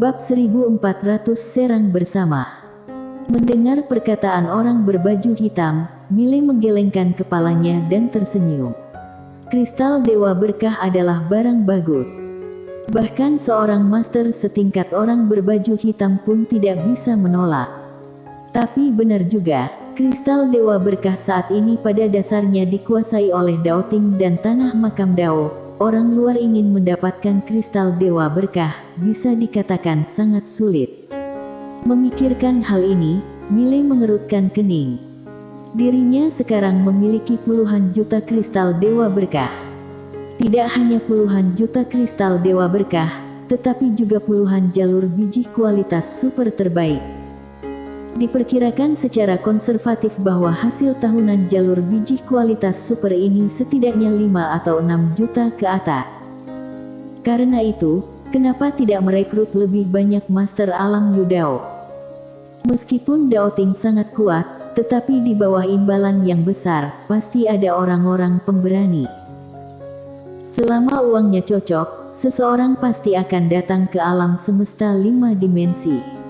Bab 1400 Serang Bersama. Mendengar perkataan orang berbaju hitam, Mile menggelengkan kepalanya dan tersenyum. Kristal Dewa Berkah adalah barang bagus. Bahkan seorang master setingkat orang berbaju hitam pun tidak bisa menolak. Tapi benar juga, kristal Dewa Berkah saat ini pada dasarnya dikuasai oleh Daoting dan Tanah Makam Dao. Orang luar ingin mendapatkan kristal Dewa Berkah, bisa dikatakan sangat sulit. Memikirkan hal ini, Mile mengerutkan kening. Dirinya sekarang memiliki puluhan juta kristal Dewa Berkah. Tidak hanya puluhan juta kristal Dewa Berkah, tetapi juga puluhan jalur biji kualitas super terbaik. Diperkirakan secara konservatif bahwa hasil tahunan jalur biji kualitas super ini setidaknya 5 atau 6 juta ke atas. Karena itu, kenapa tidak merekrut lebih banyak master alam Yudao? Meskipun Daoting sangat kuat, tetapi di bawah imbalan yang besar, pasti ada orang-orang pemberani. Selama uangnya cocok, seseorang pasti akan datang ke alam semesta 5 dimensi.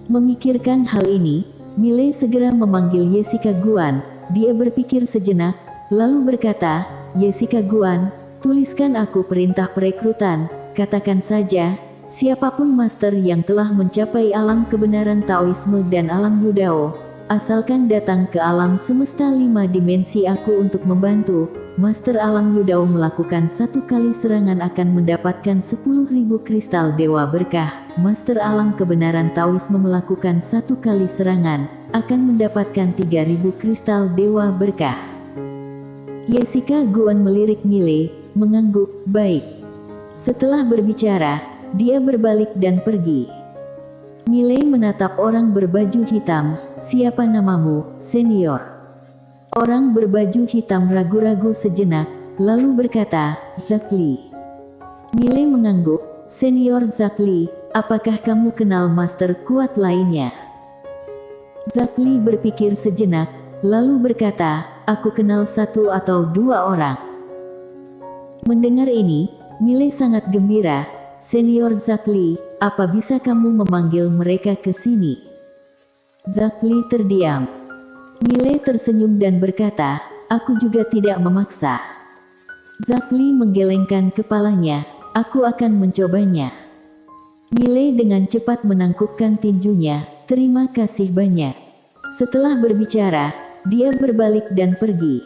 Memikirkan hal ini, Mile segera memanggil Jessica Guan. Dia berpikir sejenak, lalu berkata, "Jessica Guan, tuliskan aku perintah perekrutan. Katakan saja, siapapun master yang telah mencapai alam kebenaran Taoisme dan alam Yudao, asalkan datang ke alam semesta 5 dimensi aku untuk membantu. Master alam Yudao melakukan 1 kali serangan akan mendapatkan 10.000 kristal Dewa Berkah. Master alam kebenaran Taoisme melakukan 1 kali serangan, akan mendapatkan 3.000 kristal Dewa Berkah." Jessica Guan melirik Mile, mengangguk, "Baik." Setelah berbicara, dia berbalik dan pergi. Mile menatap orang berbaju hitam. "Siapa namamu, senior?" Orang berbaju hitam ragu-ragu sejenak, lalu berkata, "Zack Lee." Mile mengangguk, "Senior Zack Lee, apakah kamu kenal master kuat lainnya?" Zack Lee berpikir sejenak, lalu berkata, "Aku kenal 1 atau 2 orang." Mendengar ini, Mile sangat gembira. "Senior Zack Lee, apa bisa kamu memanggil mereka ke sini?" Zack Lee terdiam. Mile tersenyum dan berkata, "Aku juga tidak memaksa." Zack Lee menggelengkan kepalanya, "Aku akan mencobanya." Mile dengan cepat menangkupkan tinjunya, "Terima kasih banyak." Setelah berbicara, dia berbalik dan pergi.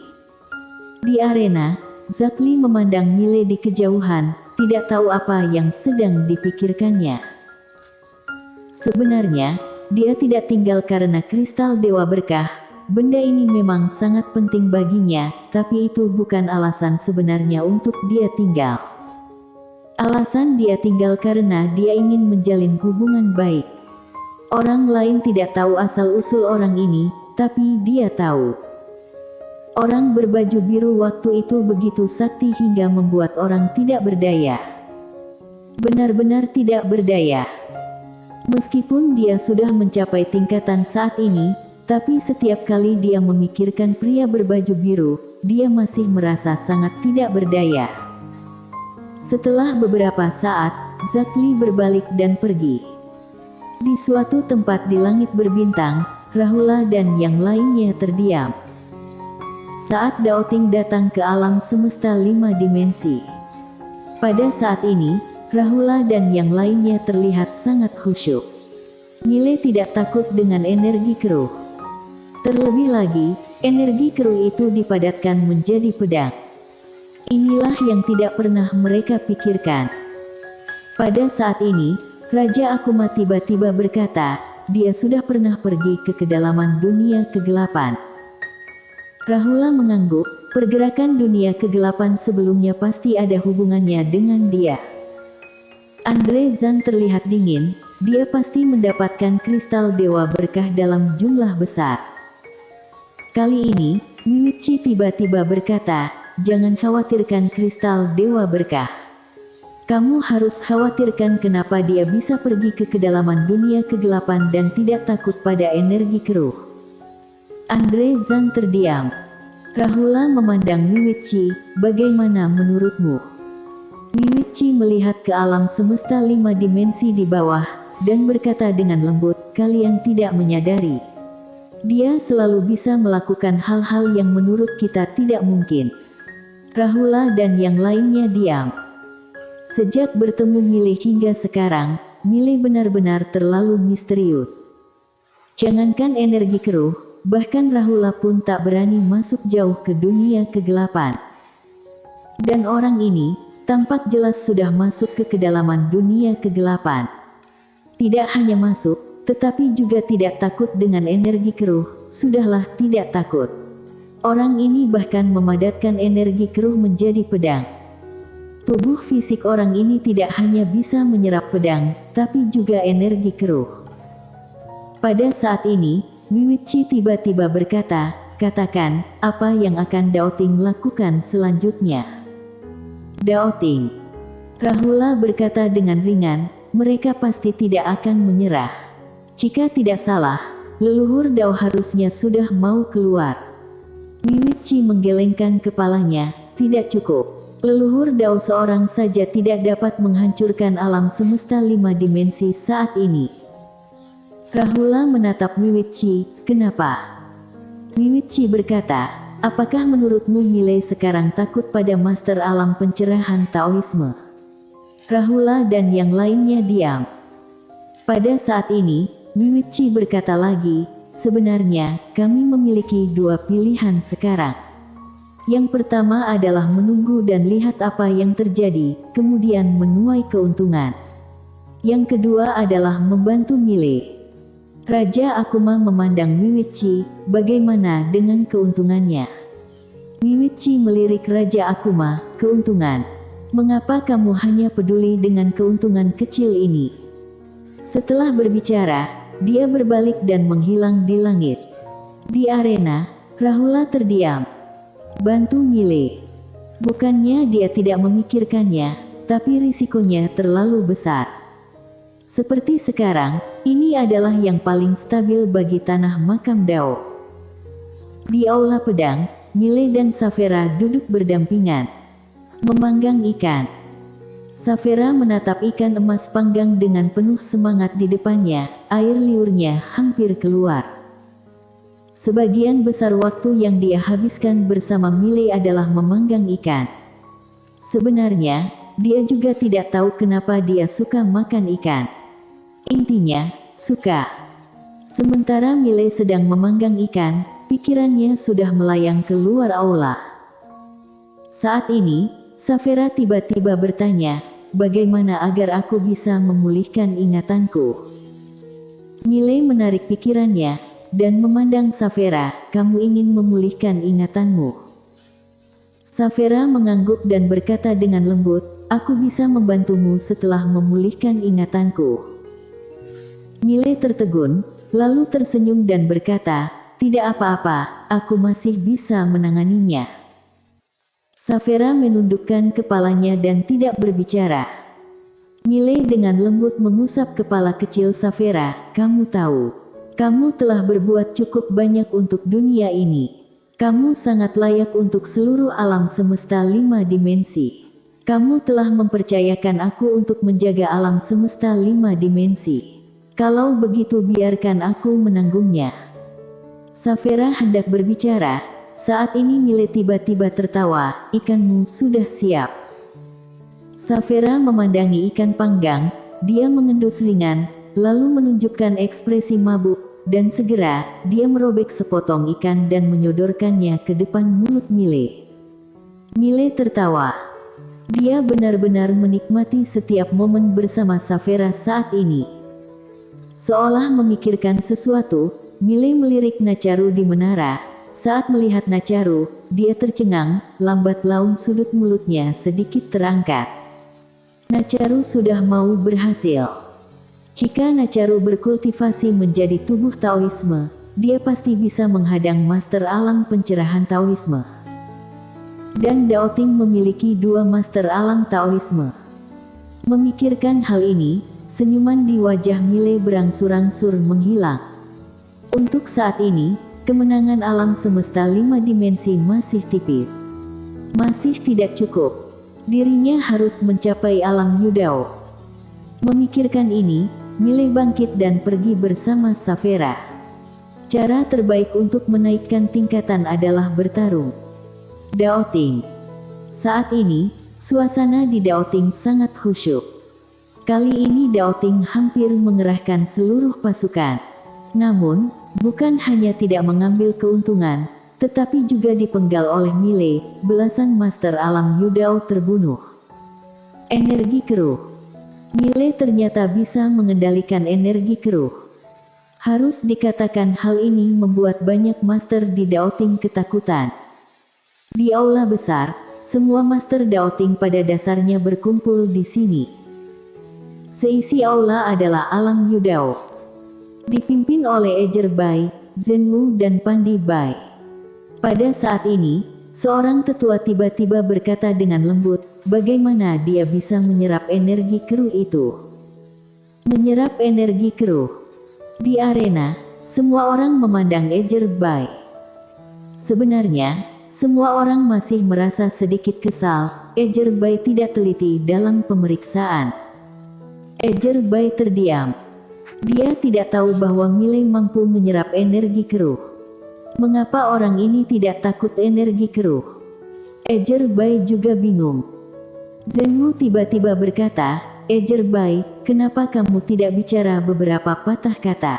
Di arena, Zack Lee memandang Mile di kejauhan, tidak tahu apa yang sedang dipikirkannya. Sebenarnya, dia tidak tinggal karena kristal Dewa Berkah. Benda ini memang sangat penting baginya, tapi itu bukan alasan sebenarnya untuk dia tinggal. Alasan dia tinggal karena dia ingin menjalin hubungan baik. Orang lain tidak tahu asal-usul orang ini, tapi dia tahu. Orang berbaju biru waktu itu begitu sakti hingga membuat orang tidak berdaya. Benar-benar tidak berdaya. Meskipun dia sudah mencapai tingkatan saat ini, tapi setiap kali dia memikirkan pria berbaju biru, dia masih merasa sangat tidak berdaya. Setelah beberapa saat, Zack Lee berbalik dan pergi. Di suatu tempat di langit berbintang, Rahula dan yang lainnya terdiam. Saat Daoting datang ke alam semesta 5 dimensi. Pada saat ini, Rahula dan yang lainnya terlihat sangat khusyuk. Mile tidak takut dengan energi keruh. Terlebih lagi, energi keruh itu dipadatkan menjadi pedang. Inilah yang tidak pernah mereka pikirkan. Pada saat ini, Raja Akuma tiba-tiba berkata, dia sudah pernah pergi ke kedalaman dunia kegelapan. Rahula mengangguk, pergerakan dunia kegelapan sebelumnya pasti ada hubungannya dengan dia. Andre Zan terlihat dingin, dia pasti mendapatkan kristal Dewa Berkah dalam jumlah besar. Kali ini, Miuchi tiba-tiba berkata, "Jangan khawatirkan kristal Dewa Berkah. Kamu harus khawatirkan kenapa dia bisa pergi ke kedalaman dunia kegelapan dan tidak takut pada energi keruh." Andre Zan terdiam. Rahula memandang Miuchi, "Bagaimana menurutmu?" Wiwitchi melihat ke alam semesta 5 dimensi di bawah, dan berkata dengan lembut, kalian tidak menyadari. Dia selalu bisa melakukan hal-hal yang menurut kita tidak mungkin. Rahula dan yang lainnya diam. Sejak bertemu Mile hingga sekarang, Mile benar-benar terlalu misterius. Jangankan energi keruh, bahkan Rahula pun tak berani masuk jauh ke dunia kegelapan. Dan orang ini, tampak jelas sudah masuk ke kedalaman dunia kegelapan. Tidak hanya masuk, tetapi juga tidak takut dengan energi keruh, sudahlah tidak takut. Orang ini bahkan memadatkan energi keruh menjadi pedang. Tubuh fisik orang ini tidak hanya bisa menyerap pedang, tapi juga energi keruh. Pada saat ini, Wiwitchi tiba-tiba berkata, katakan, apa yang akan Daoting lakukan selanjutnya? Daoting. Rahula berkata dengan ringan, mereka pasti tidak akan menyerah. Jika tidak salah, leluhur Dao harusnya sudah mau keluar. Wiwitchi menggelengkan kepalanya, tidak cukup. Leluhur Dao seorang saja tidak dapat menghancurkan alam semesta 5 dimensi saat ini. Rahula menatap Wiwitchi, kenapa? Wiwitchi berkata, apakah menurutmu Mile sekarang takut pada master alam pencerahan Taoisme? Rahula dan yang lainnya diam. Pada saat ini, Wiwitchi berkata lagi, sebenarnya kami memiliki 2 pilihan sekarang. Yang pertama adalah menunggu dan lihat apa yang terjadi, kemudian menuai keuntungan. Yang kedua adalah membantu Mile. Raja Akuma memandang Wiwitchi, bagaimana dengan keuntungannya? Wiwitchi melirik Raja Akuma, keuntungan. Mengapa kamu hanya peduli dengan keuntungan kecil ini? Setelah berbicara, dia berbalik dan menghilang di langit. Di arena, Rahula terdiam. Bantu Mile. Bukannya dia tidak memikirkannya, tapi risikonya terlalu besar. Seperti sekarang, ini adalah yang paling stabil bagi tanah makam Dao. Di aula pedang, Mile dan Savera duduk berdampingan, memanggang ikan. Savera menatap ikan emas panggang dengan penuh semangat di depannya, air liurnya hampir keluar. Sebagian besar waktu yang dia habiskan bersama Mile adalah memanggang ikan. Sebenarnya, dia juga tidak tahu kenapa dia suka makan ikan. Intinya, suka. Sementara Mile sedang memanggang ikan, pikirannya sudah melayang keluar aula. Saat ini, Savera tiba-tiba bertanya, bagaimana agar aku bisa memulihkan ingatanku? Mile menarik pikirannya, dan memandang Savera, kamu ingin memulihkan ingatanmu? Savera mengangguk dan berkata dengan lembut, aku bisa membantumu setelah memulihkan ingatanku. Mile tertegun, lalu tersenyum dan berkata, tidak apa-apa, aku masih bisa menanganinya. Savera menundukkan kepalanya dan tidak berbicara. Mile dengan lembut mengusap kepala kecil Savera, kamu tahu, kamu telah berbuat cukup banyak untuk dunia ini. Kamu sangat layak untuk seluruh alam semesta 5 dimensi. Kamu telah mempercayakan aku untuk menjaga alam semesta 5 dimensi. Kalau begitu biarkan aku menanggungnya. Savera hendak berbicara, saat ini Mile tiba-tiba tertawa, ikanmu sudah siap. Savera memandangi ikan panggang, dia mengendus ringan, lalu menunjukkan ekspresi mabuk, dan segera, dia merobek sepotong ikan dan menyodorkannya ke depan mulut Mile. Mile tertawa. Dia benar-benar menikmati setiap momen bersama Savera saat ini. Seolah memikirkan sesuatu, Mile melirik Nacharu di menara. Saat melihat Nacharu, dia tercengang, lambat laun sudut mulutnya sedikit terangkat. Nacharu sudah mau berhasil. Jika Nacharu berkultivasi menjadi tubuh Taoisme, dia pasti bisa menghadang master alam pencerahan Taoisme. Dan Daoting memiliki 2 master alam Taoisme. Memikirkan hal ini, senyuman di wajah Mile berangsur-angsur menghilang. Untuk saat ini, kemenangan alam semesta 5 dimensi masih tipis. Masih tidak cukup. Dirinya harus mencapai alam Yudao. Memikirkan ini, Miley bangkit dan pergi bersama Saphira. Cara terbaik untuk menaikkan tingkatan adalah bertarung. Daoting. Saat ini, suasana di Daoting sangat khusyuk. Kali ini Daoting hampir mengerahkan seluruh pasukan. Namun, bukan hanya tidak mengambil keuntungan, tetapi juga dipenggal oleh Miley. Belasan master alam Yudao terbunuh. Energi keruh. Miley ternyata bisa mengendalikan energi keruh. Harus dikatakan hal ini membuat banyak master di Daoting ketakutan. Di aula besar, semua master Daoting pada dasarnya berkumpul di sini. Seisi aula adalah alam Yudao. Dipimpin oleh Ejer Bai, Zhenwu dan Pandi Bai. Pada saat ini, seorang tetua tiba-tiba berkata dengan lembut, bagaimana dia bisa menyerap energi keruh itu? Menyerap energi keruh. Di arena, semua orang memandang Ejer Bai. Sebenarnya, semua orang masih merasa sedikit kesal, Ejer Bai tidak teliti dalam pemeriksaan. Ejer Bai terdiam. Dia tidak tahu bahwa Miley mampu menyerap energi keruh. Mengapa orang ini tidak takut energi keruh? Ejer Bai juga bingung. Zhenwu tiba-tiba berkata, Ejer Bai, kenapa kamu tidak bicara beberapa patah kata?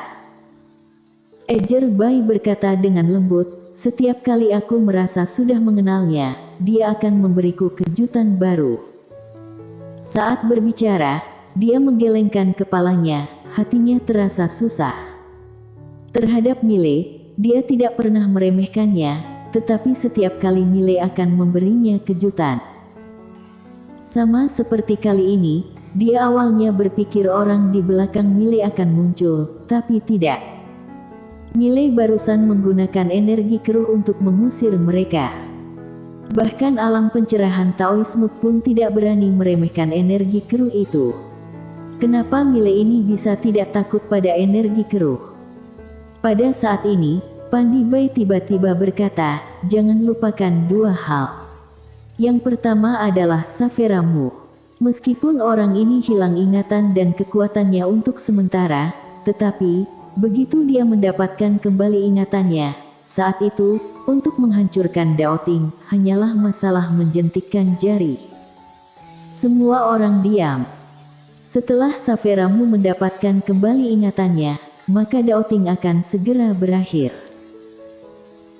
Ejer Bai berkata dengan lembut, setiap kali aku merasa sudah mengenalnya, dia akan memberiku kejutan baru. Saat berbicara, dia menggelengkan kepalanya, hatinya terasa susah. Terhadap Miley, dia tidak pernah meremehkannya, tetapi setiap kali Miley akan memberinya kejutan. Sama seperti kali ini, dia awalnya berpikir orang di belakang Miley akan muncul, tapi tidak. Miley barusan menggunakan energi keruh untuk mengusir mereka. Bahkan alam pencerahan Taoisme pun tidak berani meremehkan energi keruh itu. Kenapa Miley ini bisa tidak takut pada energi keruh? Pada saat ini, Pandi Bai tiba-tiba berkata, jangan lupakan dua hal. Yang pertama adalah Saphira Mu. Meskipun orang ini hilang ingatan dan kekuatannya untuk sementara, tetapi, begitu dia mendapatkan kembali ingatannya, saat itu, untuk menghancurkan Daoting, hanyalah masalah menjentikkan jari. Semua orang diam. Setelah Saphira Mu mendapatkan kembali ingatannya, maka Daoting akan segera berakhir.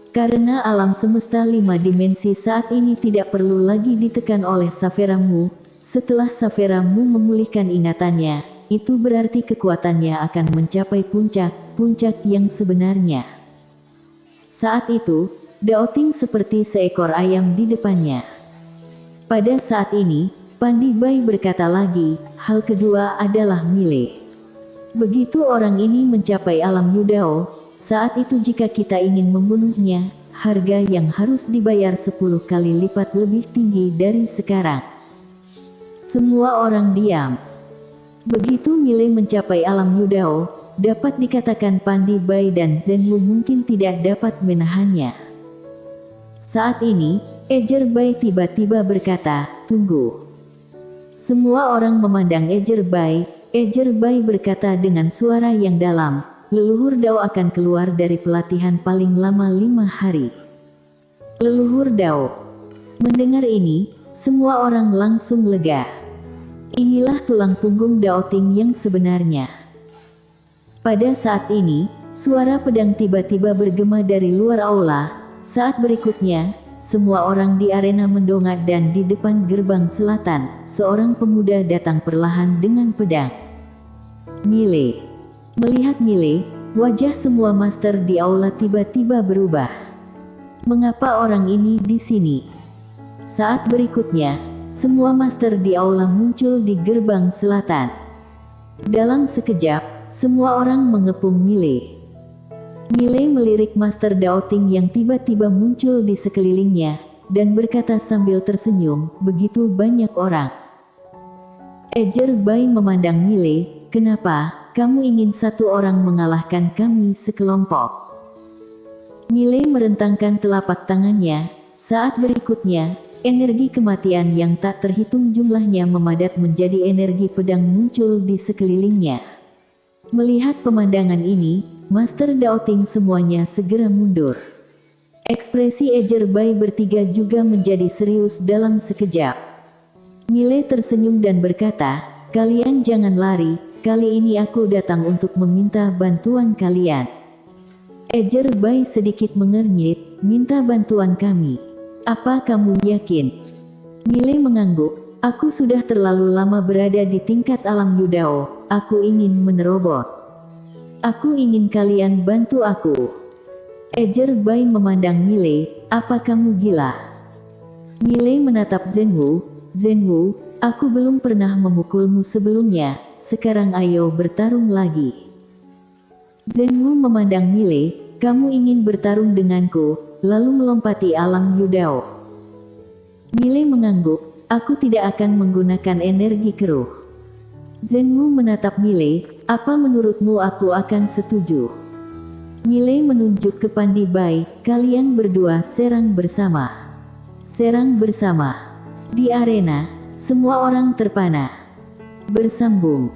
Karena alam semesta 5 dimensi saat ini tidak perlu lagi ditekan oleh Saphira Mu, setelah Saphira Mu memulihkan ingatannya, itu berarti kekuatannya akan mencapai puncak yang sebenarnya. Saat itu, Daoting seperti seekor ayam di depannya. Pada saat ini, Pandi Bai berkata lagi, hal kedua adalah Miley. Begitu orang ini mencapai alam Yudao, saat itu jika kita ingin membunuhnya, harga yang harus dibayar 10 kali lipat lebih tinggi dari sekarang. Semua orang diam. Begitu Miley mencapai alam Yudao, dapat dikatakan Pandi Bai dan Zhenwu mungkin tidak dapat menahannya. Saat ini, Ejer Bai tiba-tiba berkata, tunggu. Semua orang memandang Ejer Bai. Ejer Bai berkata dengan suara yang dalam, leluhur Dao akan keluar dari pelatihan paling lama 5 hari. Leluhur Dao. Mendengar ini, semua orang langsung lega. Inilah tulang punggung Daoting yang sebenarnya. Pada saat ini, suara pedang tiba-tiba bergema dari luar aula. Saat berikutnya, semua orang di arena mendongak dan di depan gerbang selatan, seorang pemuda datang perlahan dengan pedang. Miley. Melihat Miley, wajah semua master di aula tiba-tiba berubah. Mengapa orang ini di sini? Saat berikutnya, semua master di aula muncul di gerbang selatan. Dalam sekejap, semua orang mengepung Miley. Miley melirik Master Daoting yang tiba-tiba muncul di sekelilingnya, dan berkata sambil tersenyum, begitu banyak orang. Ejer Bai memandang Miley, kenapa? Kamu ingin satu orang mengalahkan kami sekelompok? Miley merentangkan telapak tangannya. Saat berikutnya, Energi kematian yang tak terhitung jumlahnya memadat menjadi energi pedang muncul di sekelilingnya. Melihat pemandangan ini, Master Daoting semuanya segera mundur. Ekspresi Ejer Bai bertiga juga menjadi serius dalam sekejap. Mile tersenyum dan berkata, "Kalian jangan lari, kali ini aku datang untuk meminta bantuan kalian." Ejer Bai sedikit mengernyit, "Minta bantuan kami? Apa kamu yakin?" Mile mengangguk, "Aku sudah terlalu lama berada di tingkat alam Yudao, aku ingin menerobos. Aku ingin kalian bantu aku." Ejer Bai memandang Mile, "Apa kamu gila?" Mile menatap Zhenwu, "Zhenwu, aku belum pernah memukulmu sebelumnya, sekarang ayo bertarung lagi." Zhenwu memandang Mile, "Kamu ingin bertarung denganku, lalu melompati alam Yudao?" Mile mengangguk, "Aku tidak akan menggunakan energi keruh." Zhenwu menatap Mile, "Apa menurutmu aku akan setuju?" Mile menunjuk ke Pandi Bai, "Kalian berdua serang bersama." Serang bersama. Di arena, semua orang terpana. Bersambung.